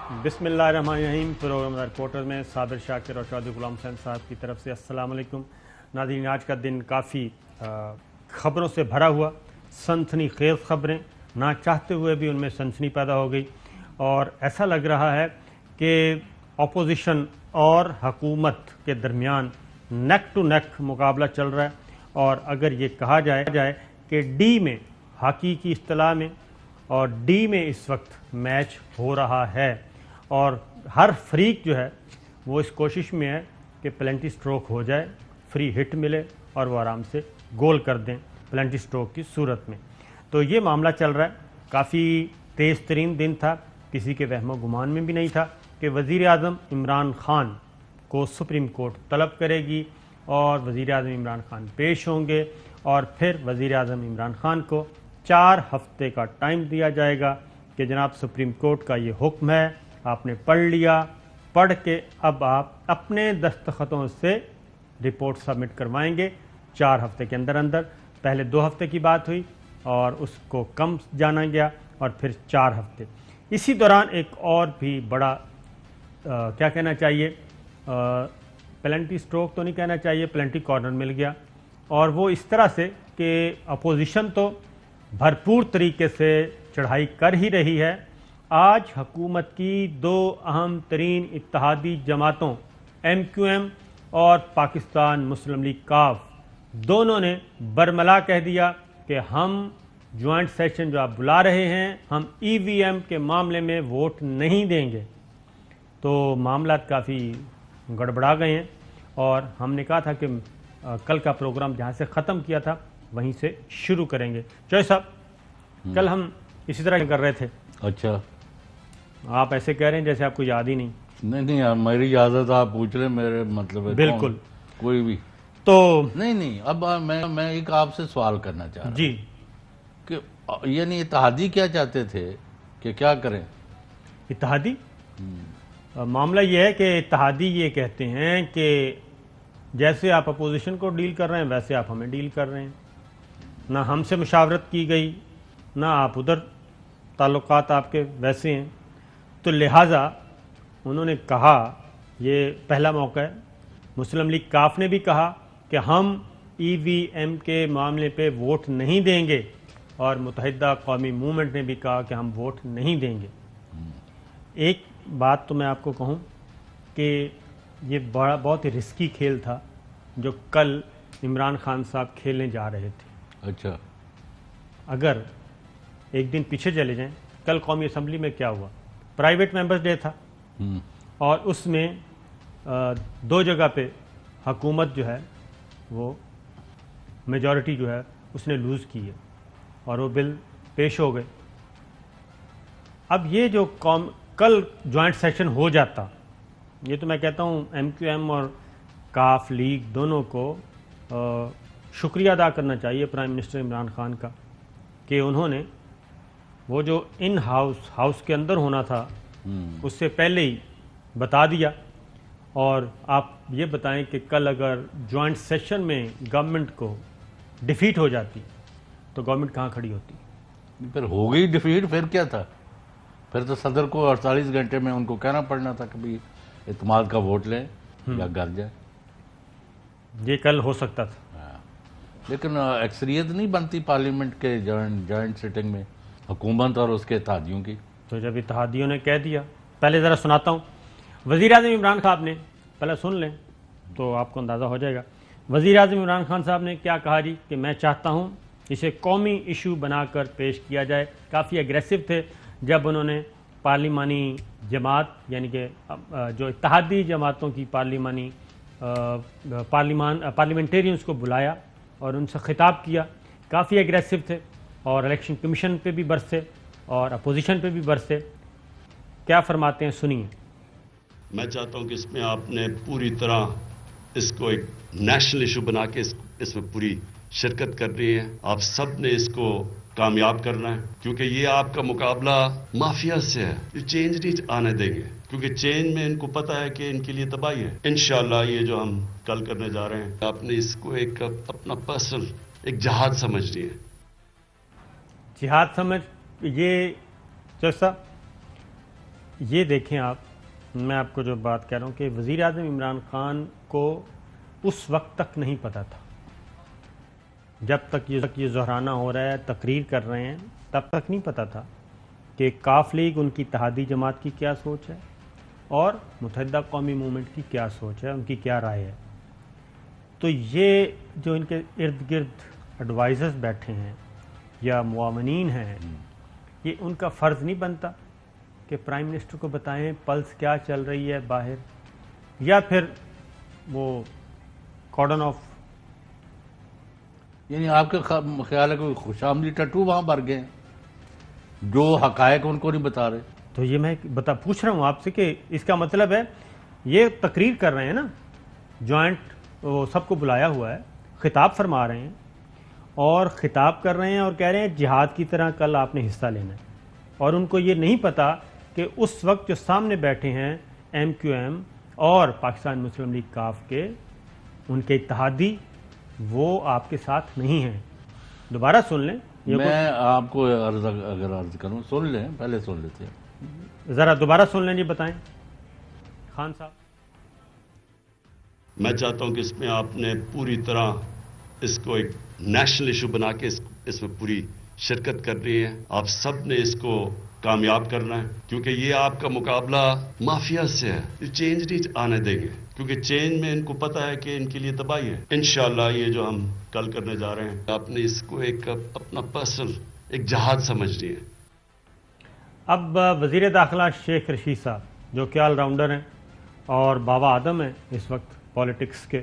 بسم اللہ الرحمن الرحیم۔ پروگرام رپورٹر میں صابر شاکر اور چودھری غلام حسین صاحب کی طرف سے السلام علیکم ناظرین۔ آج کا دن کافی خبروں سے بھرا ہوا، سنسنی خیز خبریں، نہ چاہتے ہوئے بھی ان میں سنسنی پیدا ہو گئی، اور ایسا لگ رہا ہے کہ اپوزیشن اور حکومت کے درمیان نیک ٹو نیک مقابلہ چل رہا ہے۔ اور اگر یہ کہا جائے کہ ڈی میں، ہاکی کی اصطلاح میں، اور ڈی میں اس وقت میچ ہو رہا ہے، اور ہر فریق جو ہے وہ اس کوشش میں ہے کہ پلنٹی سٹروک ہو جائے، فری ہٹ ملے اور وہ آرام سے گول کر دیں پلنٹی سٹروک کی صورت میں۔ تو یہ معاملہ چل رہا ہے، کافی تیز ترین دن تھا، کسی کے وہم و گمان میں بھی نہیں تھا کہ وزیر اعظم عمران خان کو سپریم کورٹ طلب کرے گی اور وزیر اعظم عمران خان پیش ہوں گے، اور پھر وزیر اعظم عمران خان کو 4 ہفتے کا ٹائم دیا جائے گا کہ جناب سپریم کورٹ کا یہ حکم ہے، آپ نے پڑھ لیا، پڑھ کے اب آپ اپنے دستخطوں سے رپورٹ سبمٹ کروائیں گے 4 ہفتے کے اندر اندر۔ پہلے 2 ہفتے کی بات ہوئی اور اس کو کم جانا گیا، اور پھر 4 ہفتے۔ اسی دوران ایک اور بھی بڑا کیا کہنا چاہیے، پلنٹی سٹروک تو نہیں کہنا چاہیے، پلنٹی کارنر مل گیا، اور وہ اس طرح سے کہ اپوزیشن تو بھرپور طریقے سے چڑھائی کر ہی رہی ہے۔ آج حکومت کی 2 اہم ترین اتحادی جماعتوں ایم کیو ایم اور پاکستان مسلم لیگ کاف دونوں نے برملا کہہ دیا کہ ہم جوائنٹ سیشن جو آپ بلا رہے ہیں، ہم ای وی ایم کے معاملے میں ووٹ نہیں دیں گے۔ تو معاملات کافی گڑبڑا گئے ہیں، اور ہم نے کہا تھا کہ کل کا پروگرام جہاں سے ختم کیا تھا وہیں سے شروع کریں گے۔ چوہے صاحب، کل ہم اسی طرح کر رہے تھے۔ اچھا، آپ ایسے کہہ رہے ہیں جیسے آپ کو یاد ہی نہیں۔ نہیں یار، میری اجازت آپ پوچھ رہے، میرے مطلب ہے بالکل، کوئی بھی تو نہیں۔ اب میں ایک آپ سے سوال کرنا چاہ رہا ہوں جی، کہ یعنی اتحادی کیا چاہتے تھے کہ کیا کریں؟ اتحادی معاملہ یہ ہے کہ اتحادی یہ کہتے ہیں کہ جیسے آپ اپوزیشن کو ڈیل کر رہے ہیں ویسے آپ ہمیں ڈیل کر رہے ہیں، نہ ہم سے مشاورت کی گئی، نہ آپ ادھر تعلقات آپ کے ویسے ہیں۔ تو لہٰذا انہوں نے کہا، یہ پہلا موقع ہے، مسلم لیگ کاف نے بھی کہا کہ ہم ای وی ایم کے معاملے پہ ووٹ نہیں دیں گے، اور متحدہ قومی موومنٹ نے بھی کہا کہ ہم ووٹ نہیں دیں گے۔ ایک بات تو میں آپ کو کہوں کہ یہ بہت ہی رسکی کھیل تھا جو کل عمران خان صاحب کھیلنے جا رہے تھے۔ اچھا، اگر ایک دن پیچھے چلے جائیں، کل قومی اسمبلی میں کیا ہوا، پرائیویٹ ممبرز ڈے تھا، اور اس میں 2 جگہ پہ حکومت جو ہے وہ میجورٹی جو ہے اس نے لوز کی ہے، اور وہ بل پیش ہو گئے۔ اب یہ جو کل جوائنٹ سیشن ہو جاتا، یہ تو میں کہتا ہوں ایم کیو ایم اور کاف لیگ دونوں کو شکریہ ادا کرنا چاہیے پرائم منسٹر عمران خان کا کہ انہوں نے وہ جو ان ہاؤس کے اندر ہونا تھا اس سے پہلے ہی بتا دیا۔ اور آپ یہ بتائیں کہ کل اگر جوائنٹ سیشن میں گورنمنٹ کو ڈیفیٹ ہو جاتی تو گورنمنٹ کہاں کھڑی ہوتی؟ پھر ہو گئی ڈیفیٹ، پھر کیا تھا؟ پھر تو صدر کو 48 گھنٹے میں ان کو کہنا پڑنا تھا کہ بھی اعتماد کا ووٹ لیں یا گھر جائیں۔ یہ کل ہو سکتا تھا، لیکن اکثریت نہیں بنتی پارلیمنٹ کے جوائنٹ سیٹنگ میں حکومت اور اس کے اتحادیوں کی۔ تو جب اتحادیوں نے کہہ دیا، پہلے ذرا سناتا ہوں، وزیر اعظم عمران خان نے، پہلے سن لیں تو آپ کو اندازہ ہو جائے گا، وزیر اعظم عمران خان صاحب نے کیا کہا جی، کہ میں چاہتا ہوں اسے قومی ایشو بنا کر پیش کیا جائے۔ کافی اگریسو تھے جب انہوں نے پارلیمانی جماعت، یعنی کہ جو اتحادی جماعتوں کی پارلیمنٹیرینز کو بلایا اور ان سے خطاب کیا۔ کافی اگریسو تھے، اور الیکشن کمیشن پہ بھی برسے اور اپوزیشن پہ بھی برسے۔ کیا فرماتے ہیں، سنیے۔ میں چاہتا ہوں کہ اس میں آپ نے پوری طرح اس کو ایک نیشنل ایشو بنا کے اس میں پوری شرکت کرنی ہے۔ آپ سب نے اس کو کامیاب کرنا ہے، کیونکہ یہ آپ کا مقابلہ مافیا سے ہے۔ یہ چینج نہیں آنے دیں گے، کیونکہ چینج میں ان کو پتا ہے کہ ان کے لیے تباہی ہے۔ انشاءاللہ یہ جو ہم کل کرنے جا رہے ہیں، آپ نے اس کو ایک اپنا پرسنل ایک جہاد سمجھنی ہے۔ جہاد سمجھ، یہ جیسا یہ دیکھیں آپ، میں آپ کو جو بات کہہ رہا ہوں کہ وزیر اعظم عمران خان کو اس وقت تک نہیں پتا تھا، جب تک یہ ظہرانہ ہو رہا ہے، تقریر کر رہے ہیں، تب تک نہیں پتا تھا کہ کاف لیگ ان کی اتحادی جماعت کی کیا سوچ ہے اور متحدہ قومی موومنٹ کی کیا سوچ ہے، ان کی کیا رائے ہے۔ تو یہ جو ان کے ارد گرد ایڈوائزرز بیٹھے ہیں یا معاونین ہیں، یہ ان کا فرض نہیں بنتا کہ پرائم منسٹر کو بتائیں پلس کیا چل رہی ہے باہر، یا پھر وہ کارڈن آف، یعنی آپ کے خیال ہے کوئی خوش آمدی ٹٹو وہاں بھر گئے ہیں جو حقائق ان کو نہیں بتا رہے؟ تو یہ میں پوچھ رہا ہوں آپ سے کہ اس کا مطلب ہے یہ تقریر کر رہے ہیں نا، جوائنٹ وہ سب کو بلایا ہوا ہے، خطاب فرما رہے ہیں اور خطاب کر رہے ہیں اور کہہ رہے ہیں جہاد کی طرح کل آپ نے حصہ لینا ہے، اور ان کو یہ نہیں پتا کہ اس وقت جو سامنے بیٹھے ہیں ایم کیو ایم اور پاکستان مسلم لیگ کاف کے، ان کے اتحادی، وہ آپ کے ساتھ نہیں ہیں۔ دوبارہ سن لیں، میں آپ کو اگر عرض کروں، سن لیں، پہلے سن لیتے ہیں، ذرا دوبارہ سن لیں جی، بتائیں خان صاحب۔ میں چاہتا ہوں کہ اس میں آپ نے پوری طرح اس کو ایک نیشنل ایشو بنا کے اس میں پوری شرکت کرنی ہے، آپ سب نے اس کو کامیاب کرنا ہے، کیونکہ یہ آپ کا مقابلہ مافیا سے ہے، یہ چینج نہیں آنے دیں گے، کیونکہ چینج میں ان کو پتا ہے کہ ان کے لیے تباہی ہے۔ انشاءاللہ یہ جو ہم کل کرنے جا رہے ہیں، آپ نے اس کو ایک اپنا پرسنل ایک جہاد سمجھنی ہے۔ اب وزیر داخلہ شیخ رشید صاحب جو کہ آل راؤنڈر ہیں اور بابا آدم ہیں اس وقت پولیٹکس کے،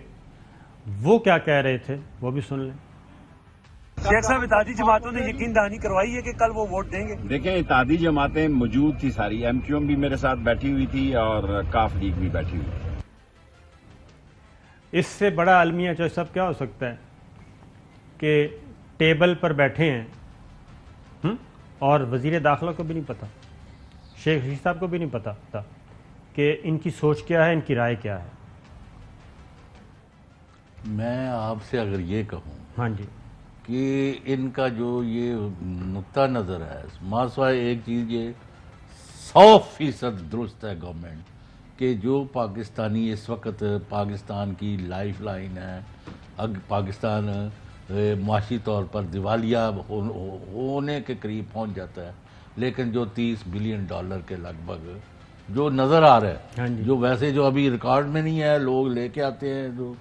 وہ کیا کہہ رہے تھے وہ بھی سن لیں۔ شیخ صاحب، اتحادی جماعتوں نے یقین دہانی کروائی ہے کہ کل وہ ووٹ دیں گے؟ دیکھیں، اتحادی جماعتیں موجود تھی ساری، ایم کیو ایم بھی میرے ساتھ بیٹھی ہوئی تھی اور کاف لیگ بھی بیٹھی ہوئی تھی۔ اس سے بڑا المیہ جو سب کیا ہو سکتا ہے کہ ٹیبل پر بیٹھے ہیں اور وزیر داخلہ کو بھی نہیں پتا، شیخ رشید صاحب کو بھی نہیں پتا تھا کہ ان کی سوچ کیا ہے، ان کی رائے کیا ہے۔ میں آپ سے اگر یہ کہوں ہاں جی کہ ان کا جو یہ نقطہ نظر ہے، ماسوائے ایک چیز یہ 100% درست ہے گورنمنٹ، کہ جو پاکستانی اس وقت پاکستان کی لائف لائن ہے، پاکستان معاشی طور پر دیوالیہ ہونے کے قریب پہنچ جاتا ہے، لیکن جو $30 بلین کے لگ بھگ جو نظر آ رہا ہے، جو ویسے جو ابھی ریکارڈ میں نہیں ہے، لوگ لے کے آتے ہیں، جو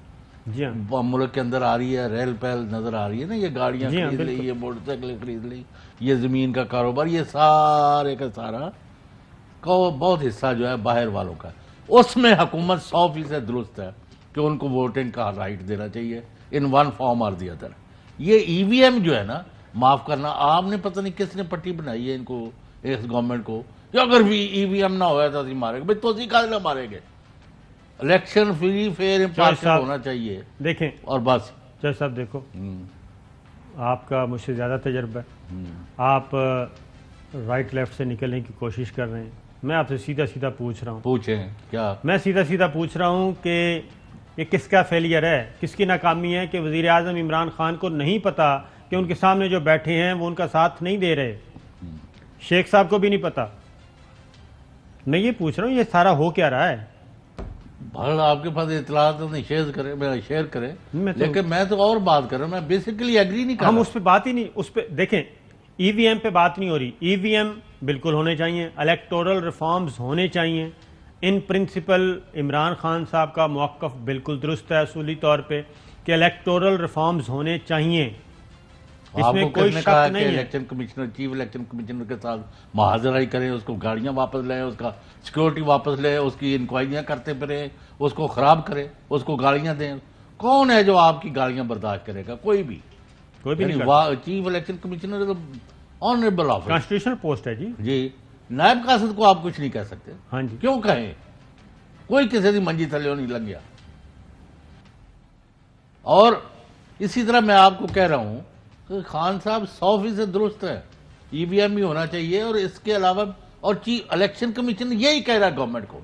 ملک کے اندر آ رہی ہے، ریل پیل نظر آ رہی ہے نا، یہ گاڑیاں خرید لی، یہ موٹر سائیکلیں خرید لی، یہ زمین کا کاروبار، یہ سارے کا سارا بہت حصہ جو ہے باہر والوں کا ہے۔ اس میں حکومت 100% درست ہے کہ ان کو ووٹنگ کا رائٹ دینا چاہیے ان ون فارم اور دی ادر۔ یہ ای وی ایم جو ہے نا، معاف کرنا، آپ نے پتہ نہیں کس نے پٹی بنائی ہے ان کو، اس گورنمنٹ کو، کہ اگر بھی ای وی ایم نہ ہویا تو اسی مارے گے۔ بھئی تو اسی کا نہ مارے گے، الیکشن فری فیئر امپارشل ہونا چاہیے۔ دیکھیں اور بس جج صاحب، دیکھو آپ کا مجھ سے زیادہ تجربہ ہے، آپ رائٹ لیفٹ سے نکلنے کی کوشش کر رہے ہیں، میں آپ سے سیدھا سیدھا پوچھ رہا ہوں، پوچھیں کیا؟ میں سیدھا سیدھا پوچھ رہا ہوں کہ یہ کس کا فیلئر ہے، کس کی ناکامی ہے کہ وزیر اعظم عمران خان کو نہیں پتا کہ ان کے سامنے جو بیٹھے ہیں وہ ان کا ساتھ نہیں دے رہے، شیخ صاحب کو بھی نہیں پتا۔ میں یہ پوچھ رہا ہوں یہ سارا ہو کیا رہا ہے؟ بھل آپ کے پاس اطلاعات نہیں شیئر کریں، لیکن میں تو اور بات کر رہا ہوں، میں بیسیکلی ایگری نہیں کر رہا۔ ہم اس پہ بات ہی نہیں، اس پہ دیکھیں ای وی ایم پہ بات نہیں ہو رہی، ای وی ایم بالکل ہونے چاہیے، الیکٹورل ریفارمز ہونے چاہیے، ان پرنسپل عمران خان صاحب کا موقف بالکل درست ہے اصولی طور پہ کہ الیکٹورل ریفارمز ہونے چاہیے، اس میں کوئی شک نہیں ہے۔ Election commissioner, chief election commissioner کے ساتھ محاذرہ کریں، اس کو گاڑیاں واپس لیں، اس کا سیکورٹی واپس لیں، اس کی انکوائریاں کرتے پھریں، اس کو خراب کریں، اس کو گاڑیاں دیں۔ کون ہے جو آپ کی گاڑیاں برداشت کرے گا؟ کوئی بھی نہیں۔ Chief election commissioner honourable office, constitutional post ہے جی، نائب قاصد کو آپ کچھ نہیں کہہ سکتے۔ ہاں جی، کیوں کہیں؟ کوئی کسی دی منجی تھلے نہیں لنگیا۔ اور اسی طرح میں آپ کو کہہ رہا ہوں کہ خان صاحب 100% درست ہے، ای وی ایم بھی ہونا چاہیے، اور اس کے علاوہ اور الیکشن کمیشن یہی کہہ رہا ہے گورنمنٹ کو،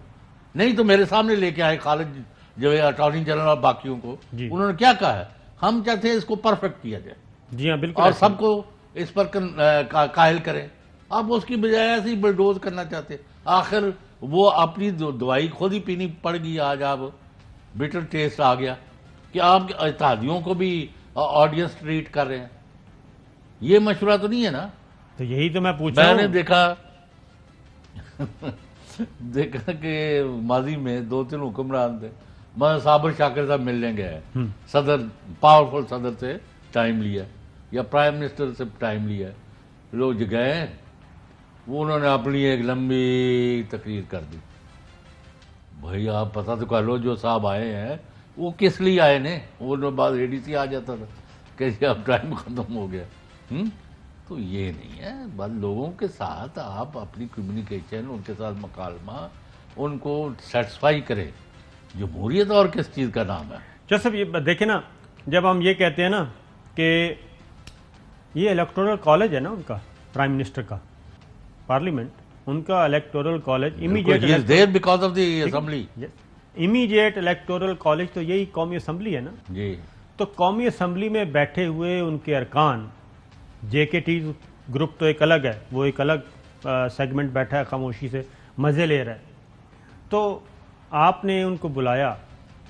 نہیں تو میرے سامنے لے کے آئے خالد جو ہے اٹارنی جنرل اور باقیوں کو، انہوں نے کیا کہا ہے؟ ہم چاہتے ہیں اس کو پرفیکٹ کیا جائے، جی ہاں بالکل، اور سب کو اس پر قائل کریں آپ اس کی بجائے ایسے ہی بلڈوز کرنا چاہتے. آخر وہ اپنی دوائی خود ہی پینی پڑ گئی. آج آپ بٹر ٹیسٹ آ گیا کہ آپ کے اتحادیوں کو بھی آڈینس ٹریٹ کر رہے ہیں. یہ مشورہ تو نہیں ہے نا. تو یہی تو میں پوچھ رہا میں ہوں. نے دیکھا کہ ماضی میں 2-3 حکمران تھے. میں صابر شاکر صاحب ملنے گئے, صدر پاورفل صدر سے ٹائم لیا یا پرائم منسٹر سے ٹائم لیا, لوگ گئے, وہ انہوں نے اپنی ایک لمبی تقریر کر دی. بھائی آپ پتہ تو کر لو جو صاحب آئے ہیں وہ کس لیے آئے نے. وہ بعد اے ڈی سی آ جاتا تھا کہ اب ٹائم ختم ہو گیا. تو یہ نہیں ہے. بس لوگوں کے ساتھ آپ اپنی کمیونیکیشن, ان کے ساتھ مکالمہ, ان کو سیٹسفائی کریں. جمہوریت اور کس چیز کا نام ہے؟ جیسے یہ دیکھیں نا, جب ہم یہ کہتے ہیں نا کہ یہ الیکٹورل کالج ہے نا ان کا, پرائم منسٹر کا پارلیمنٹ, ان کا electoral college immediate electoral college تو یہی قومی اسمبلی ہے نا جی. تو قومی اسمبلی میں بیٹھے ہوئے ان کے ارکان, جے کے ٹی گروپ تو ایک الگ ہے, وہ ایک الگ سیگمنٹ بیٹھا ہے, خاموشی سے مزے لے رہا ہے. تو آپ نے ان کو بلایا,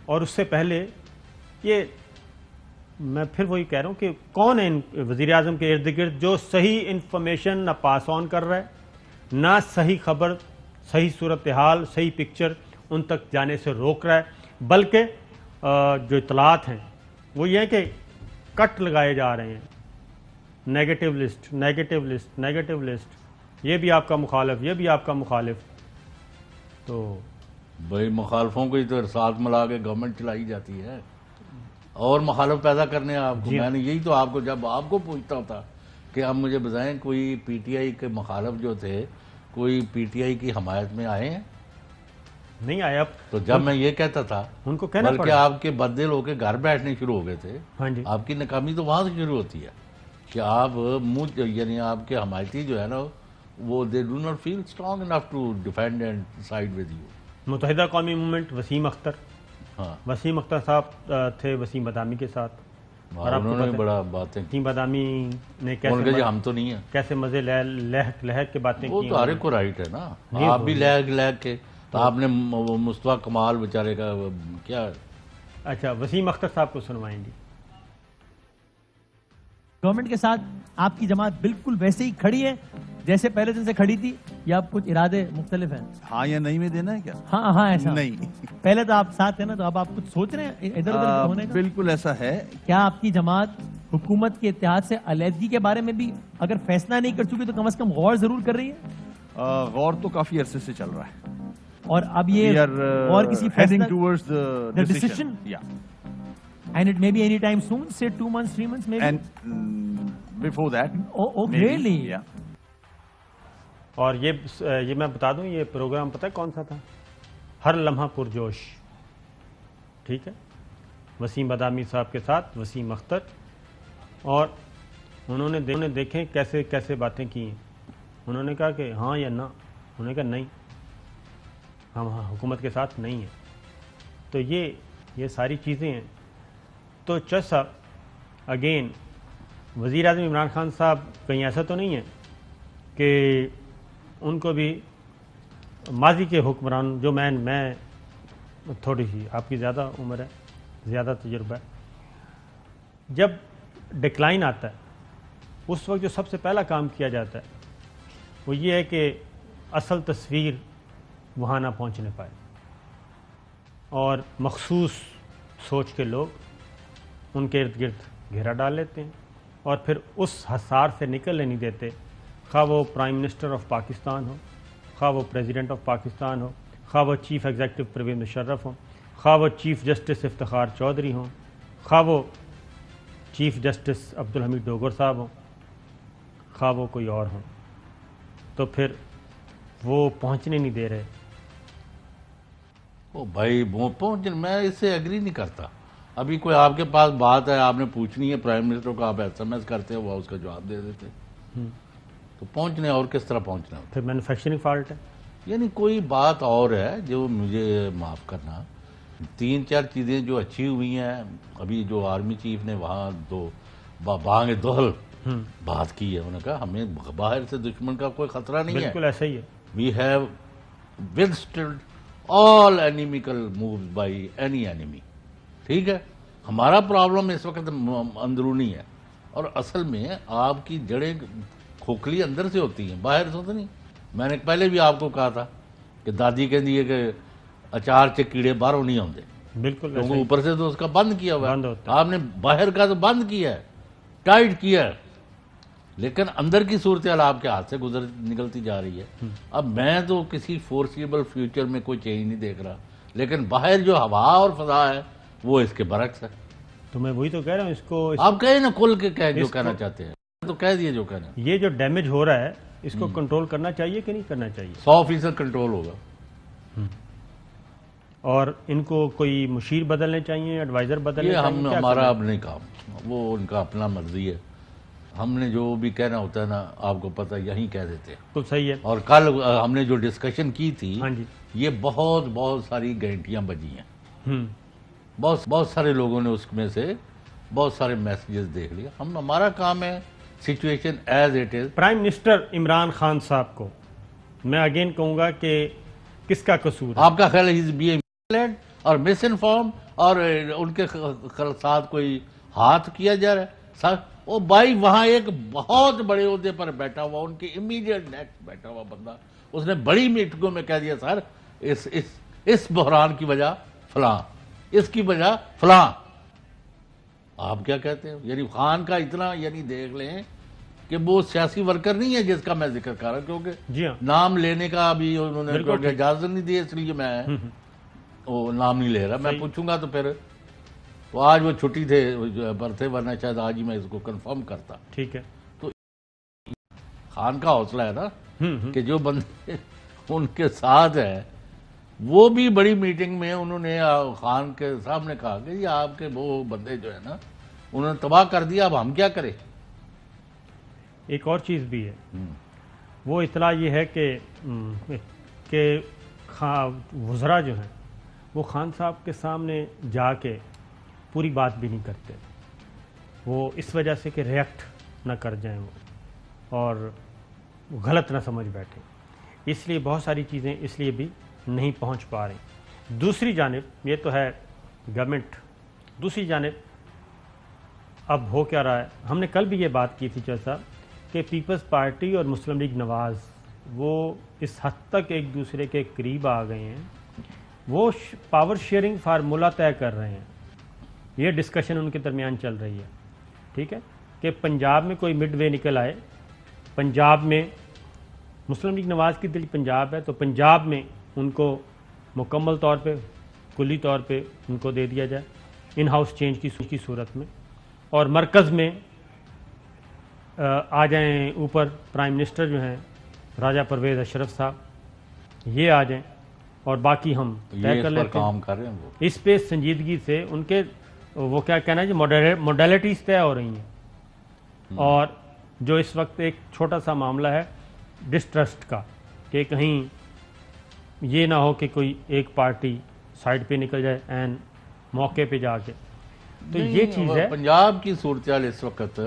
اور اس سے پہلے یہ میں پھر وہی کہہ رہا ہوں کہ کون ہے وزیر اعظم کے ارد گرد جو صحیح انفارمیشن نہ پاس آن کر رہا ہے, نہ صحیح خبر, صحیح صورتحال, صحیح پکچر ان تک جانے سے روک رہا ہے, بلکہ جو اطلاعات ہیں وہ یہ ہے کہ کٹ لگائے جا رہے ہیں. Negative list, negative list, negative list, یہ بھی آپ کا مخالف, یہ بھی آپ کا مخالف. تو بھائی مخالفوں کو ہی تو ساتھ ملا کے گورنمنٹ چلائی جاتی ہے, اور مخالف پیدا کرنے ہیں آپ کو. میں نے یہی تو آپ کو, جب آپ کو پوچھتا ہوتا کہ آپ مجھے بتائیں کوئی پی ٹی آئی کے مخالف جو تھے کوئی پی ٹی آئی کی حمایت میں آئے ہیں؟ نہیں آیا. تو جب میں یہ کہتا تھا ان کو کہنا بلکہ پڑا, آپ کے بددل ہو کے گھر بیٹھنے شروع ہو گئے تھے. ہاں جی, آپ کی ناکامی تو وہاں سے شروع ہوتی ہے کہ آپ یعنی آپ کے حمایتی جو ہے نا وہ they do not feel strong enough to defend and side with you. Muttahida Qaumi movement, Wasim Akhtar, ہاں وسیم اختر صاحب تھے وسیم بادامی کے ساتھ, اور آپ کو انہوں نے پتہ بڑا باتیں وسیم بادامی نے ان کے ہم تو نہیں ہیں. کیسے مزے لہک کے باتیں وہ کی. تو ہر ایک کو رائٹ ہے نا. آپ بھی لہگ کے تو آپ نے مصطفیٰ کمال بیچارے کا کیا. اچھا, وسیم اختر صاحب کو سنوائیں گی. گورنمنٹ کے ساتھ آپ کی جماعت بالکل ویسے ہی کھڑی ہے جیسے پہلے دن سے کھڑی تھی, یا اب کچھ ارادے مختلف ہیں؟ ہاں یا نہیں میں دینا ہے کیا؟ ہاں ایسا نہیں, پہلے تو آپ ساتھ ہیں نا, تو اب آپ کچھ سوچ رہے ہیں ادھر ادھر ہونے کا؟ بالکل ایسا ہے. کیا آپ کی جماعت حکومت کے اتحاد سے علیحدگی کے بارے میں بھی اگر فیصلہ نہیں کر چکی تو کم از کم غور ضرور کر رہی ہے؟ غور تو کافی عرصے سے چل رہا ہے, اور اب یہ اور کسی heading فیصلہ towards the decision. Yeah. And it may be any time soon, say 2 months, 3 months maybe? And before that. Oh, maybe. really? Yeah. اور یہ میں بتا دوں, یہ پروگرام پتہ ہے کون سا تھا؟ ہر لمحہ پرجوش. ٹھیک ہے, وسیم بادامی صاحب کے ساتھ وسیم اختر, اور انہوں نے دیکھیں کیسے کیسے باتیں کی ہیں. انہوں نے کہا کہ ہاں یا نہ, انہوں نے کہا نہیں, ہم حکومت کے ساتھ نہیں ہیں. تو یہ ساری چیزیں ہیں. تو چس صاحب اگین وزیر اعظم عمران خان صاحب کہیں ایسا تو نہیں ہے کہ ان کو بھی ماضی کے حکمران, جو میں تھوڑی سی آپ کی زیادہ عمر ہے, زیادہ تجربہ ہے, جب ڈکلائن آتا ہے اس وقت جو سب سے پہلا کام کیا جاتا ہے وہ یہ ہے کہ اصل تصویر وہاں نہ پہنچنے پائے, اور مخصوص سوچ کے لوگ ان کے ارد گرد گھیرا ڈال لیتے ہیں, اور پھر اس حصار سے نکلنے نہیں دیتے, خواہ وہ پرائم منسٹر آف پاکستان ہو, خواہ وہ پریزیڈنٹ آف پاکستان ہو, خواہ وہ چیف ایگزیکٹو پرویز مشرف ہوں, خواہ وہ چیف جسٹس افتخار چودھری ہوں, خواہ وہ چیف جسٹس عبدالحمید ڈوگر صاحب ہوں, خواہ وہ کوئی اور ہوں. تو پھر وہ پہنچنے نہیں دے رہے. او بھائی وہ پہنچ, میں اس سے ایگری نہیں کرتا. ابھی کوئی آپ کے پاس بات ہے, آپ نے پوچھنی ہے پرائم منسٹر کو, آپ ایس ایم ایس کرتے ہو, وہ اس کا جواب دے دیتے. تو پہنچنے اور کس طرح پہنچنا؟ پھر مینوفیکچرنگ فالٹ ہے. یعنی کوئی بات اور ہے جو مجھے معاف کرنا, 3-4 چیزیں جو اچھی ہوئی ہیں ابھی, جو آرمی چیف نے وہاں دو بانگ دہل بات کی ہے. انہوں نے کہا ہمیں باہر سے دشمن کا کوئی خطرہ نہیں ہے. بالکل ایسا ہی ہے. We have withstood all inimical moves by any enemy. ٹھیک ہے. ہمارا پرابلم اس وقت اندرونی ہے، اور اصل میں آپ کی جڑیں کھوکھلی اندر سے ہوتی ہیں، باہر سے تو نہیں. میں نے پہلے بھی آپ کو کہا تھا کہ دادی کہتی ہے کہ اچار چ کیڑے باہروں نہیں آتے، بالکل کیونکہ اوپر سے تو اس کا بند کیا ہوا بند ہے. ہوتا ہے. آپ نے باہر کا تو بند کیا ہے، ٹائٹ کیا ہے، لیکن اندر کی صورتحال آپ کے ہاتھ سے نکلتی جا رہی ہے. اب میں تو کسی فورسیبل فیوچر میں کوئی چینج نہیں دیکھ رہا، لیکن باہر جو ہوا اور فضا ہے وہ اس کے برعکس ہے. تو میں وہی تو کہہ رہا ہوں، اس کو آپ کہیں نا کھل کے کہہ جو کہنا چاہتے ہیں تو کہہ دیے جو کہنا. یہ جو ڈیمیج ہو رہا ہے اس کو کنٹرول کرنا چاہیے کہ نہیں کرنا چاہیے؟ 100% کنٹرول ہوگا. اور ان کو کوئی مشیر بدلنے چاہیے، ایڈوائزر بدلنے یہ چاہیے؟ ہمارا اب نہیں کام، وہ ان کا اپنا مرضی ہے. ہم نے جو بھی کہنا ہوتا ہے نا آپ کو پتہ یہیں کہہ دیتے ہیں. تو صحیح ہے. اور کل ہم نے جو ڈسکشن کی تھی ہاں جی. یہ بہت ساری گھنٹیاں بجی ہیں. بہت سارے لوگوں نے اس میں سے بہت سارے میسیجز دیکھ لیا. ہمارا کام ہے situation as it is. Prime minister Imran Khan صاحب کو میں اگین کہوں گا کہ کس کا قصور ہے؟ آپ کا خیال ہے اور مس انفارم اور ان کے ساتھ کوئی ہاتھ کیا جا رہا ہے؟ وہ بھائی وہاں ایک بہت بڑے عہدے پر بیٹھا ہوا، ان کے امیڈیٹ نیکسٹ بیٹھا ہوا بندہ، اس نے بڑی میٹنگوں میں کہہ دیا سر اس بحران کی وجہ فلاں، اس کی وجہ فلاں. آپ کیا کہتے ہیں؟ یعنی خان کا اتنا یعنی دیکھ لیں کہ وہ سیاسی ورکر نہیں ہے جس کا میں ذکر کر رہا ہوں، کیونکہ جی ہاں نام لینے کا ابھی انہوں نے اجازت نہیں دی، اس لیے میں وہ نام نہیں لے رہا. میں پوچھوں گا تو پھر تو آج وہ چھٹی تھے پر تھے، ورنہ شاید آج ہی میں اس کو کنفرم کرتا. ٹھیک ہے. تو خان کا حوصلہ ہے نا کہ جو بندے ان کے ساتھ ہیں وہ بھی بڑی میٹنگ میں انہوں نے خان کے سامنے کہا کہ یہ آپ کے وہ بندے جو ہے نا انہوں نے تباہ کر دیا، اب ہم کیا کریں. ایک اور چیز بھی ہے، وہ اطلاع یہ ہے کہ وزراء جو ہیں وہ خان صاحب کے سامنے جا کے پوری بات بھی نہیں کرتے، وہ اس وجہ سے کہ ریئیکٹ نہ کر جائیں وہ اور غلط نہ سمجھ بیٹھیں، اس لیے بہت ساری چیزیں اس لیے بھی نہیں پہنچ پا رہی. دوسری جانب یہ تو ہے گورنمنٹ، دوسری جانب اب ہو کیا رہا ہے. ہم نے کل بھی یہ بات کی تھی جیسا کہ پیپلز پارٹی اور مسلم لیگ نواز وہ اس حد تک ایک دوسرے کے قریب آ گئے ہیں، وہ پاور شیئرنگ فارمولہ طے کر رہے ہیں. یہ ڈسکشن ان کے درمیان چل رہی ہے، ٹھیک ہے، کہ پنجاب میں کوئی مڈ وے نکل آئے. پنجاب میں مسلم لیگ نواز کی دل پنجاب ہے تو پنجاب میں ان کو مکمل طور پہ کلی طور پہ ان کو دے دیا جائے ان ہاؤس چینج کی صورت میں، اور مرکز میں آ جائیں اوپر پرائم منسٹر جو ہیں راجہ پرویز اشرف صاحب، یہ آ جائیں اور باقی ہم طے کر لیتے کام کر رہے ہیں. وہ اس پہ سنجیدگی سے ان کے وہ کیا کہنا ہے جی موڈیلٹیز طے ہو رہی ہیں. اور جو اس وقت ایک چھوٹا سا معاملہ ہے ڈسٹرسٹ کا کہ کہیں یہ نہ ہو کہ کوئی ایک پارٹی سائڈ پہ نکل جائے این موقع پہ جا کے. تو یہ چیز ہے پنجاب کی صورتحال اس وقت.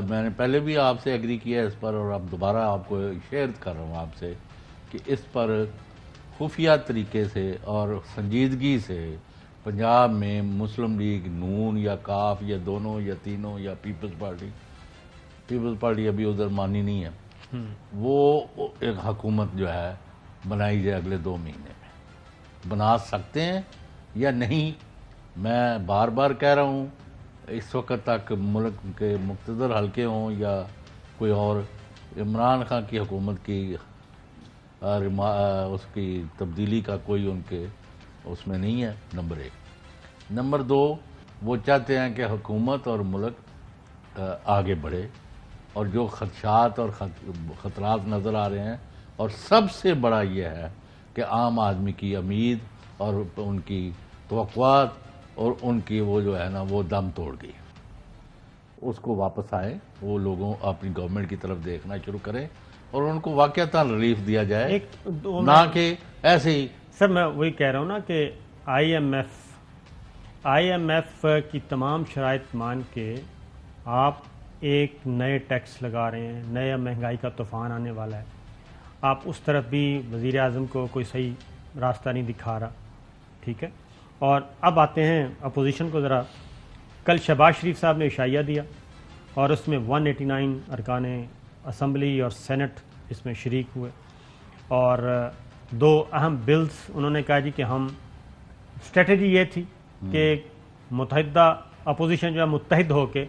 میں نے پہلے بھی آپ سے ایگری کیا اس پر اور اب دوبارہ آپ کو شیئر کر رہا ہوں آپ سے کہ اس پر خفیہ طریقے سے اور سنجیدگی سے پنجاب میں مسلم لیگ نون یا کاف یا دونوں یا تینوں یا پیپلز پارٹی ابھی ادھر مانی نہیں ہے، وہ ایک حکومت جو ہے بنائی جائے اگلے 2 مہینے میں. بنا سکتے ہیں یا نہیں میں بار بار کہہ رہا ہوں. اس وقت تک ملک کے مقتدر حلقے ہوں یا کوئی اور، عمران خان کی حکومت کی اس کی تبدیلی کا کوئی ان کے اس میں نہیں ہے. نمبر 1. نمبر 2 وہ چاہتے ہیں کہ حکومت اور ملک آگے بڑھے، اور جو خدشات اور خطرات نظر آ رہے ہیں، اور سب سے بڑا یہ ہے کہ عام آدمی کی امید اور ان کی توقعات اور ان کی وہ جو ہے نا وہ دم توڑ گئی. اس کو واپس آئیں، وہ لوگوں اپنی گورنمنٹ کی طرف دیکھنا شروع کریں اور ان کو واقعتاً ریلیف دیا جائے، نہ کہ ایسے ہی. سر میں وہی کہہ رہا ہوں نا کہ آئی ایم ایف کی تمام شرائط مان کے آپ ایک نئے ٹیکس لگا رہے ہیں، نیا مہنگائی کا طوفان آنے والا ہے، آپ اس طرف بھی وزیر اعظم کو کوئی صحیح راستہ نہیں دکھا رہا، ٹھیک ہے۔ اور اب آتے ہیں اپوزیشن کو ذرا۔ کل شہباز شریف صاحب نے عشائیہ دیا اور اس میں 189 ارکان اسمبلی اور سینٹ اس میں شریک ہوئے، اور دو اہم بلز انہوں نے کہا جی کہ ہم اسٹریٹجی یہ تھی کہ متحدہ اپوزیشن جو ہے متحد ہو کے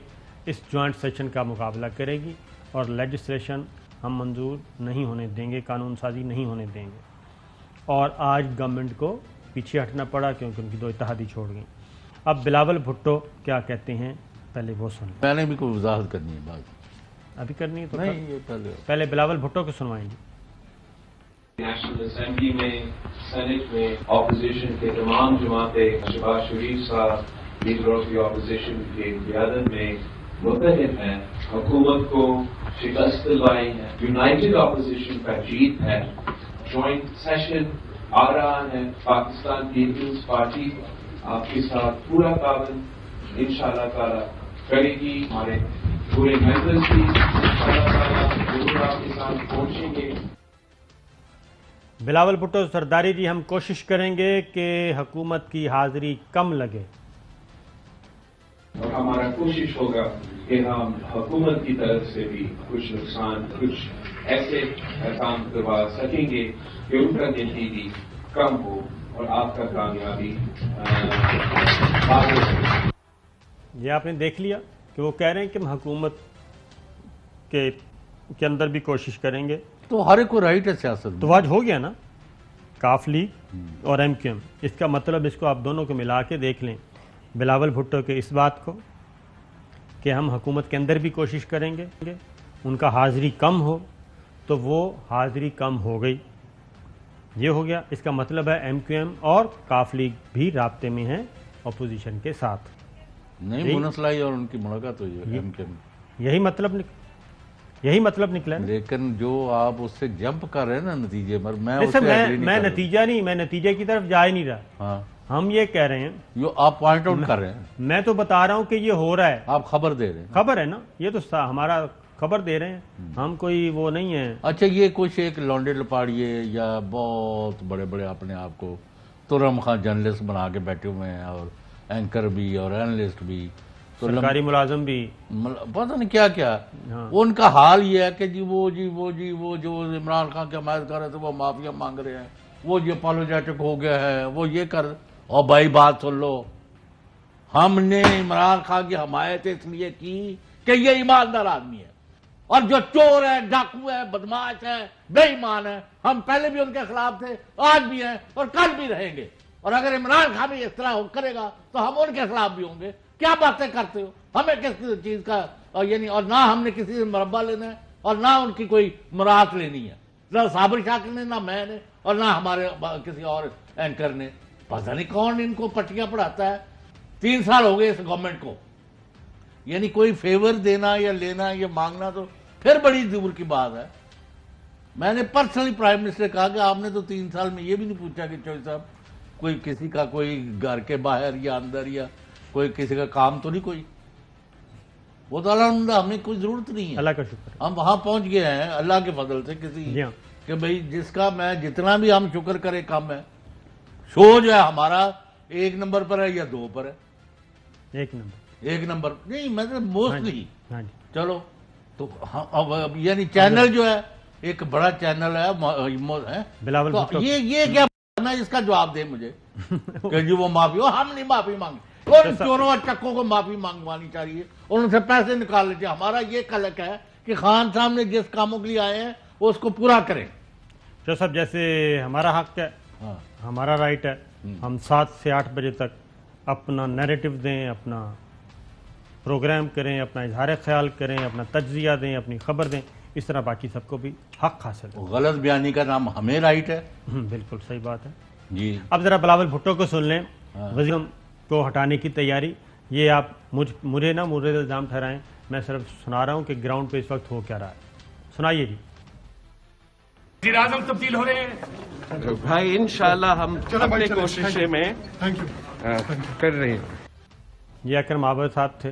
اس جوائنٹ سیشن کا مقابلہ کرے گی، اور لیجسلیشن ہم منظور نہیں ہونے دیں گے، قانون سازی نہیں ہونے دیں گے۔ اور آج گورنمنٹ کو پیچھے ہٹنا پڑا کیونکہ ان کی دو اتحادی چھوڑ گئیں۔ اب بلاول بھٹو کیا کہتے ہیں پہلے وہ سنیں۔ میں نے بھی کوئی وضاحت کرنی ہے بات، ابھی کرنی ہے تو نہیں یہ پہلے بلاول بھٹو کو سنوائیں گے۔ نیشنل اسمبلی میں، سینٹ میں اپوزیشن کے تمام جماعتیں شہباز شریف صاحب لیڈر آف دی اپوزیشن کی قیادت میں متحد ہیں، حکومت کو شکست دلوائی ہے، یونائٹڈ اپوزیشن کا جیت ہے، جوائنٹ سیشن آ رہا ہے، پاکستان پیپلز پارٹی آپ کے ساتھ پورا تعاون انشاءاللہ تعالی کرے گی، ہمارے پورے ممبرز بھی انشاءاللہ تعالی ضرور آپ کے ساتھ پہنچیں گے۔ بلاول بھٹو سرداری جی، ہم کوشش کریں گے کہ حکومت کی حاضری کم لگے، اور ہمارا کوشش ہوگا کہ ہم حکومت کی طرف سے بھی کچھ نقصان، کچھ ایسے کام کروا سکیں گے کہ ان کا نتیجہ کم ہو اور آپ کا کامیابی آگے ہو۔ یہ آپ نے دیکھ لیا کہ وہ کہہ رہے ہیں کہ ہم حکومت کے اندر بھی کوشش کریں گے، تو ہر ایک کو رائٹ ہے سیاست میں۔ تو آج ہو گیا نا کاف لیگ اور ایم کیو ایم، اس کا مطلب اس کو آپ دونوں کو ملا کے دیکھ لیں، بلاول بھٹو کے اس بات کو کہ ہم حکومت کے اندر بھی کوشش کریں گے، ان کا حاضری کم ہو، تو وہ حاضری کم ہو گئی، یہ ہو گیا۔ اس کا مطلب ہے ایم کیو ایم اور کاف لیگ بھی رابطے میں ہیں اپوزیشن کے ساتھ، نہیں منسلائی اور ان کی ملاقات ہوئی ہے ایم کیو ایم، یہی مطلب نکلا نا۔ لیکن جو آپ اس سے جمپ کر رہے ہیں نا نتیجے پر، میں اس سے ایگری نہیں میں کر رہا۔ نتیجہ نہیں، میں نتیجے کی طرف جا ہی نہیں رہا، ہاں ہم یہ کہہ رہے ہیں، جو آپ پوائنٹ آؤٹ کر رہے ہیں، میں تو بتا رہا ہوں کہ یہ ہو رہا ہے، آپ خبر دے رہے ہیں۔ خبر ہے نا، یہ تو ہمارا خبر دے رہے ہیں ہم، کوئی وہ نہیں ہے۔ اچھا یہ کچھ ایک لونڈے لپاڑیے یا بہت بڑے بڑے اپنے آپ کو ترم خان جرنلسٹ بنا کے بیٹھے ہوئے ہیں، اور اینکر بھی اور اینالسٹ بھی، تو سرکاری ملازم بھی، پتہ نہیں کیا کیا، ان کا حال یہ ہے کہ وہ جو عمران خان کی حمایت کر رہے تھے وہ معافیا مانگ رہے ہیں، وہ یہ اپولوجیٹک ہو گیا ہے، وہ یہ کر، اور بھائی بات سن لو، ہم نے عمران خان کی حمایت اس لیے کی کہ یہ ایماندار آدمی ہے، اور جو چور ہے، ڈاکو ہے، بدماش ہے، بے ایمان ہے، ہم پہلے بھی ان کے خلاف تھے، آج بھی ہیں اور کل بھی رہیں گے، اور اگر عمران خان بھی اس طرح کرے گا تو ہم ان کے خلاف بھی ہوں گے۔ کیا باتیں کرتے ہو، ہمیں کس چیز کا، اور یعنی اور نہ ہم نے کسی سے مربع لینا ہے اور نہ ان کی کوئی مراعات لینی ہے، نہ صابر شاکر نے، نہ میں نے، اور نہ ہمارے کسی اور اینکر نے۔ پتہ نہیں کون ان کو پٹیاں پڑھاتا ہے، 3 سال ہو گئے اس گورنمنٹ کو، یعنی کوئی فیور دینا یا لینا یا مانگنا تو پھر بڑی دور کی بات ہے۔ میں نے پرسنلی پرائم منسٹر کہا کہ آپ نے تو 3 سال میں یہ بھی نہیں پوچھا کہ چوہدری صاحب کوئی کسی کا کوئی گھر کے باہر یا اندر یا کوئی کسی کا کام تو نہیں، کوئی وہ تو الحمدللہ ہمیں کوئی ضرورت نہیں ہے، اللہ کا شکر، ہم وہاں پہنچ گئے ہیں اللہ کے فضل سے، کسی کہ بھئی جس کا میں جتنا بھی ہم شکر کریں کم ہے۔ شو جو ہے ہمارا 1 نمبر پر ہے یا 2 پر ہے، 1 نمبر نہیں مطلب موسٹلی، چلو تو یعنی چینل جو ہے ایک بڑا چینل ہے بلاول بھٹو، یہ کیا ہے اس کا جواب دے مجھے کہ جی وہ معافی ہو، ہم نہیں معافی مانگے، ان چوروں اور چکوں کو معافی مانگوانی چاہیے اور ان سے پیسے نکال لیتے۔ ہمارا یہ کلک ہے کہ خان صاحب نے جس کاموں کے لیے آئے ہیں وہ اس کو پورا کریں۔ جو سب جیسے ہمارا حق ہے، ہمارا رائٹ ہے، ہم 7 سے 8 بجے تک اپنا نیریٹو دیں، اپنا پروگرام کریں، اپنا اظہار خیال کریں، اپنا تجزیہ دیں، اپنی خبر دیں، اس طرح باقی سب کو بھی حق حاصل ہے۔ غلط بیانی کا نام ہمیں رائٹ ہے، بالکل صحیح بات ہے جی۔ اب ذرا بلاول بھٹو کو سن لیں، وزیر کو ہٹانے کی تیاری، یہ آپ مجھے نہ مورد الزام ٹھہرائیں، میں صرف سنا رہا ہوں کہ گراؤنڈ پہ اس وقت ہو کیا رہا ہے، سنائیے جی۔ وزیر اعظم تبدیل ہو رہے ہیں بھائی، انشاءاللہ ہم اپنے کوششیں میں کر رہے ہیں۔ یہ اکرم آباد صاحب تھے،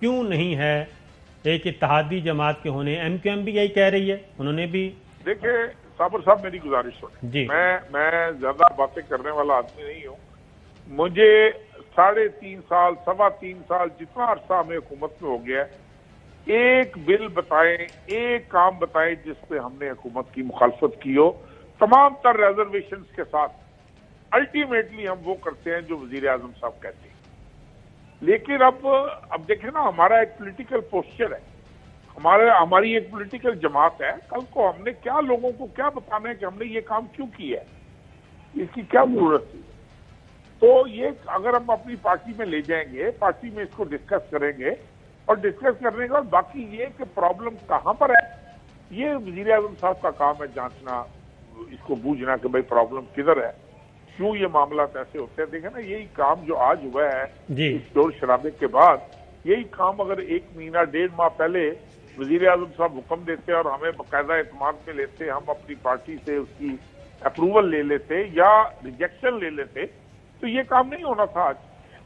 کیوں نہیں ہے ایک اتحادی جماعت کے ہونے؟ ایم کیو ایم بھی یہی کہہ رہی ہے، انہوں نے بھی. دیکھیں صابر صاحب میری گزارش سنیں جی. میں زیادہ باتیں کرنے والا آدمی نہیں ہوں. مجھے 3.5 سال 3.25 سال جتنا عرصہ ہمیں حکومت میں ہو گیا ہے، ایک بل بتائیں، ایک کام بتائیں جس پہ ہم نے حکومت کی مخالفت کی ہو، تمام تر ریزرویشنز کے ساتھ. الٹیمیٹلی ہم وہ کرتے ہیں جو وزیر اعظم صاحب کہتے ہیں. لیکن اب دیکھیں نا، ہمارا ایک پولیٹیکل پوسچر ہے، ہماری ایک پولیٹیکل جماعت ہے. کل کو ہم نے کیا لوگوں کو کیا بتانا ہے کہ ہم نے یہ کام کیوں کیا ہے، اس کی کیا ضرورت تھی. تو یہ اگر ہم اپنی پارٹی میں لے جائیں گے، پارٹی میں اس کو ڈسکس کریں گے، اور ڈسکس کرنے کا باقی یہ کہ پرابلم کہاں پر ہے، یہ وزیر اعظم صاحب کا کام ہے جانچنا، اس کو بوجھنا کہ بھئی پرابلم کدھر ہے، کیوں یہ معاملات ایسے ہوتے ہیں. دیکھیں نا، یہی کام جو آج ہوا ہے اس شور شرابے کے بعد، یہی کام اگر 1 مہینہ 1.5 ماہ پہلے وزیر اعظم صاحب حکم دیتے اور ہمیں باقاعدہ اعتماد میں لیتے، ہم اپنی پارٹی سے اس کی اپروول لے لیتے یا ریجیکشن لے لیتے، تو یہ کام نہیں ہونا تھا آج.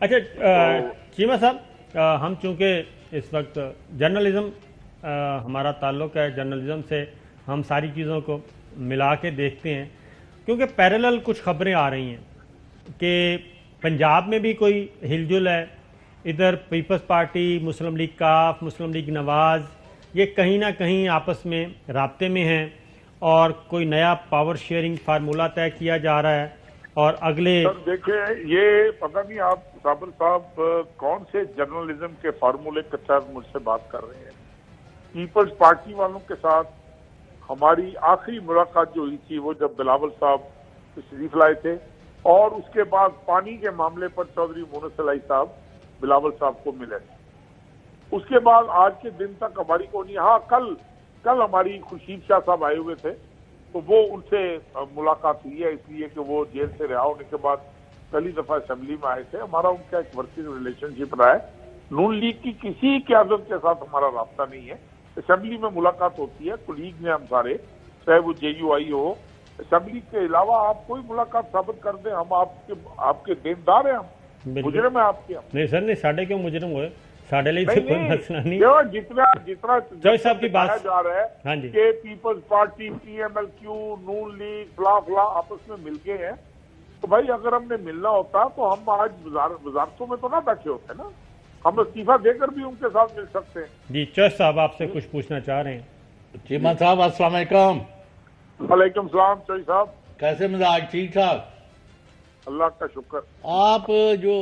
اچھا چیمہ صاحب، ہم چونکہ اس وقت جرنلزم ہمارا تعلق ہے، جرنلزم سے ہم ساری چیزوں کو ملا کے دیکھتے ہیں، کیونکہ پیرالل کچھ خبریں آ رہی ہیں کہ پنجاب میں بھی کوئی ہل جل ہے، ادھر پیپلز پارٹی، مسلم لیگ کاف، مسلم لیگ نواز، یہ کہیں نہ کہیں آپس میں رابطے میں ہیں اور کوئی نیا پاور شیئرنگ فارمولہ طے کیا جا رہا ہے. اور اگلے دیکھیں، یہ پتہ نہیں آپ صابر صاحب کون سے جرنلزم کے فارمولے کے تحت مجھ سے بات کر رہے ہیں. پیپلز پارٹی والوں کے ساتھ ہماری آخری ملاقات جو ہوئی تھی وہ جب بلاول صاحب تشریف لائے تھے، اور اس کے بعد پانی کے معاملے پر چودھری مونس علی صاحب بلاول صاحب کو ملے تھے. اس کے بعد آج کے دن تک ہماری کو نہیں. ہاں، کل ہماری خورشید شاہ صاحب آئے ہوئے تھے، تو وہ ان سے ملاقات ہوئی ہے، اس لیے کہ وہ جیل سے رہا ہونے کے بعد پہلی دفعہ اسمبلی میں آئے تھے. ہمارا ان کا ایک ورکنگ ریلیشن شپ رہا ہے. نون لیگ کی کسی قیادت کے ساتھ ہمارا رابطہ نہیں ہے. اسمبلی میں ملاقات ہوتی ہے، کولیگ میں ہم سارے، چاہے وہ جے یو آئی ہو. اسمبلی کے علاوہ آپ کوئی ملاقات ثابت کر دیں، ہم آپ کے دیندار ہیں، ہم مجرم ہیں آپ کے. نہیں سر، نہیں، ساڑھے کیوں مجرم ہوئے، ساڑھے لیے کوئی مسئلہ نہیں. جتنا صاحب کی بات جا رہا ہے کہ Peoples Party, P M L Q, نون لیگ، فلاں آپس میں مل گئے ہیں، تو بھائی اگر ہم نے ملنا ہوتا تو ہم آج وزارتوں میں تو نہ بیٹھے ہوتے نا، ہم استعفیٰ دے کر بھی ان کے ساتھ مل سکتے ہیں. جی چوہد صاحب آپ سے کچھ پوچھنا چاہ رہے ہیں. چیمہ صاحب السلام علیکم. وعلیکم السلام. چوہد صاحب کیسے مزاج؟ ٹھیک ٹھاک، اللہ کا شکر. آپ جو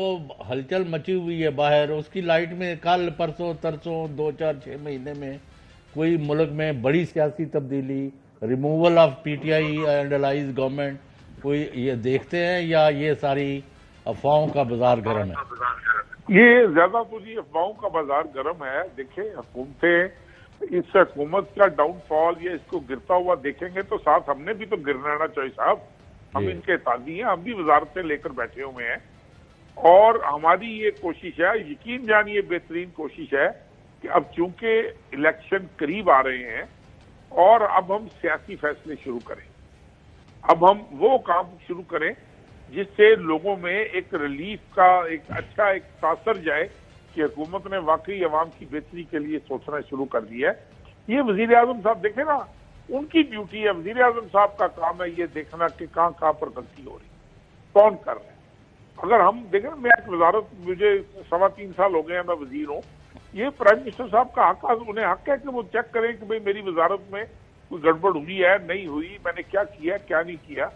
ہلچل مچی ہوئی ہے باہر، اس کی لائٹ میں کل پرسوں ترسوں 2-4-6 مہینے میں کوئی ملک میں بڑی سیاسی تبدیلی، removal of P T I and allies government, کوئی یہ دیکھتے ہیں یا یہ ساری افواہوں کا بازار گرم ہے؟ یہ زیادہ تو جی افواہوں کا بازار گرم ہے. دیکھیں، حکومتیں، اس حکومت کا ڈاؤن فال یا اس کو گرتا ہوا دیکھیں گے تو ساتھ ہم نے بھی تو گرنا ہے نا چوہد صاحب. ہم ان کے اتحادی ہیں، ہم بھی وزارتیں لے کر بیٹھے ہوئے ہیں، اور ہماری یہ کوشش ہے، یقین جانیے بہترین کوشش ہے کہ اب چونکہ الیکشن قریب آ رہے ہیں اور اب ہم سیاسی فیصلے شروع کریں. اب ہم وہ کام شروع کریں جس سے لوگوں میں ایک ریلیف کا ایک اچھا ایک تاثر جائے کہ حکومت نے واقعی عوام کی بہتری کے لیے سوچنا شروع کر دیا ہے. یہ وزیر اعظم صاحب دیکھیں نا، ان کی ڈیوٹی ہے، وزیر اعظم صاحب کا کام ہے یہ دیکھنا کہ کہاں پر غلطی ہو رہی، کون کر رہے ہیں. اگر ہم دیکھیں نا، میں ایک وزارت، مجھے 3.25 سال ہو گئے ہیں، میں وزیر ہوں. یہ پرائم منسٹر صاحب کا حق، انہیں حق ہے کہ وہ چیک کریں کہ بھئی میری وزارت میں کوئی گڑبڑ ہوئی ہے نہیں ہوئی، میں نے کیا کیا کیا نہیں کیا.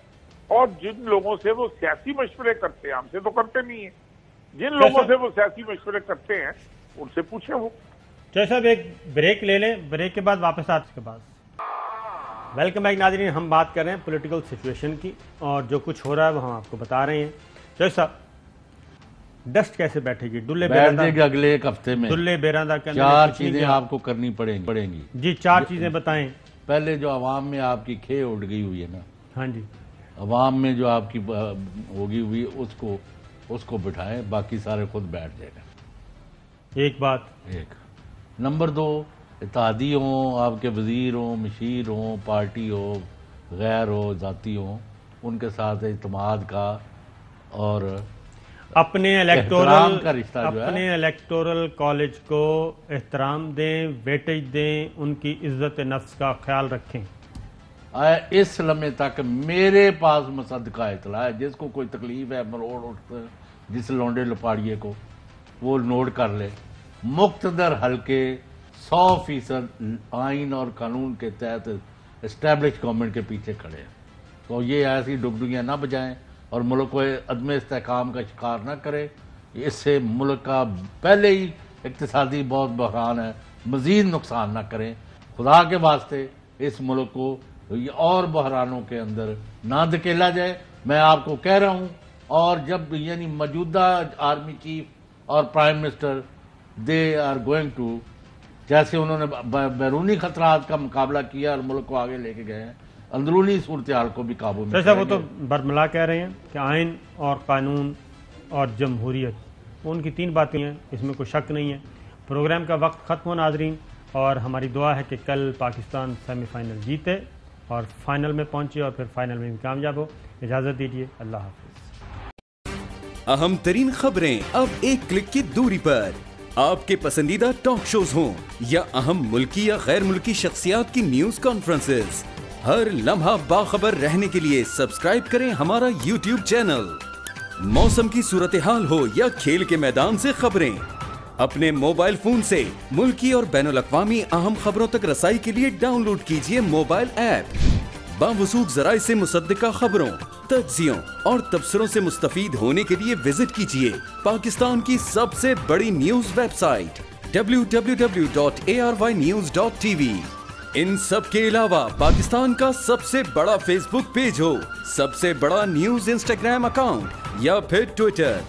اور جن لوگوں سے وہ سیاسی مشورے کرتے ہیں، ہم سے تو کرتے نہیں ہیں، جن لوگوں سے وہ سیاسی مشورے کرتے ہیں ان سے پوچھیں. وہ چوہد صاحب ایک بریک لے لیں، بریک کے بعد واپس آتے کے بعد. ویلکم بیک ناظرین، ہم بات کر رہے ہیں پولیٹیکل سچویشن کی، اور جو کچھ ہو رہا ہے وہ ہم آپ کو بتا رہے ہیں. چوہد صاحب، ڈسٹ کیسے بیٹھے گی؟ اگلے ایک ہفتے میں دلے بیراندہ کے 4 چیزیں آپ کو کرنی پڑیں گی. جی 4 چیزیں بتائیں. پہلے جو عوام میں آپ کی کھے اٹھ گئی ہوئی ہے نا، ہاں جی، عوام میں جو آپ کی ہوگی ہوئی اس کو بٹھائیں، باقی سارے خود بیٹھ جائے گا. ایک بات. نمبر 2، اتحادی ہوں، آپ کے وزیر ہوں، مشیر ہوں، پارٹی ہو، غیر ہو، ذاتی ہوں، ان کے ساتھ اعتماد کا اور اپنے احترام کا رشتہ جو ہے، اپنے الیکٹورل کالج کو احترام دیں، ویٹیج دیں، ان کی عزت نفس کا خیال رکھیں۔ اس لمحے تک میرے پاس مصدقہ اطلاع ہے، جس کو کوئی تکلیف ہے مروڑ اٹھتے جس لونڈے لپاڑیے کو وہ نوٹ کر لے، مقتدر حلقے 100% آئین اور قانون کے تحت اسٹیبلش گورنمنٹ کے پیچھے کھڑے ہیں، تو یہ ایسی ڈگڈگیاں نہ بجائیں اور ملک کو عدم استحکام کا شکار نہ کرے۔ اس سے ملک کا پہلے ہی اقتصادی بہت بحران ہے، مزید نقصان نہ کریں۔ خدا کے واسطے اس ملک کو اور بحرانوں کے اندر نہ دھکیلا جائے۔ میں آپ کو کہہ رہا ہوں، اور جب یعنی موجودہ آرمی چیف اور prime minister they are going to, جیسے انہوں نے بیرونی خطرات کا مقابلہ کیا اور ملک کو آگے لے کے گئے ہیں، اندرونی صورتحال کو بھی قابو میں جیسا وہ تو برملا کہہ رہے ہیں کہ آئین اور قانون اور جمہوریت، ان کی 3 باتیں ہیں، اس میں کوئی شک نہیں ہے۔ پروگرام کا وقت ختم ہو ناظرین، اور ہماری دعا ہے کہ کل پاکستان سیمی فائنل جیتے اور فائنل میں پہنچے اور پھر فائنل میں بھی کامیاب ہو۔ اجازت دیجیے، اللہ حافظ۔ اہم ترین خبریں اب ایک کلک کی دوری پر، آپ کے پسندیدہ ٹاک شوز ہوں یا اہم ملکی یا غیر ملکی شخصیات کی نیوز کانفرنسز، ہر لمحہ باخبر رہنے کے لیے سبسکرائب کریں ہمارا YouTube چینل۔ موسم کی صورتحال ہو یا کھیل کے میدان سے خبریں، اپنے موبائل فون سے ملکی اور بین الاقوامی اہم خبروں تک رسائی کے لیے ڈاؤن لوڈ کیجیے موبائل ایپ۔ باوثوق ذرائع سے مصدقہ خبروں، تجزیوں اور تبصروں سے مستفید ہونے کے لیے وزٹ کیجیے پاکستان کی سب سے بڑی نیوز ویب سائٹ www.arYnews.tv۔ ان سب کے علاوہ پاکستان کا سب سے بڑا فیس بک پیج ہو، سب سے بڑا نیوز انسٹاگرام اکاؤنٹ یا پھر ٹویٹر،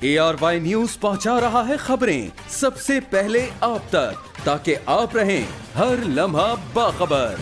ARY نیوز پہنچا رہا ہے خبریں سب سے پہلے آپ تک، تاکہ آپ رہیں ہر لمحہ باخبر۔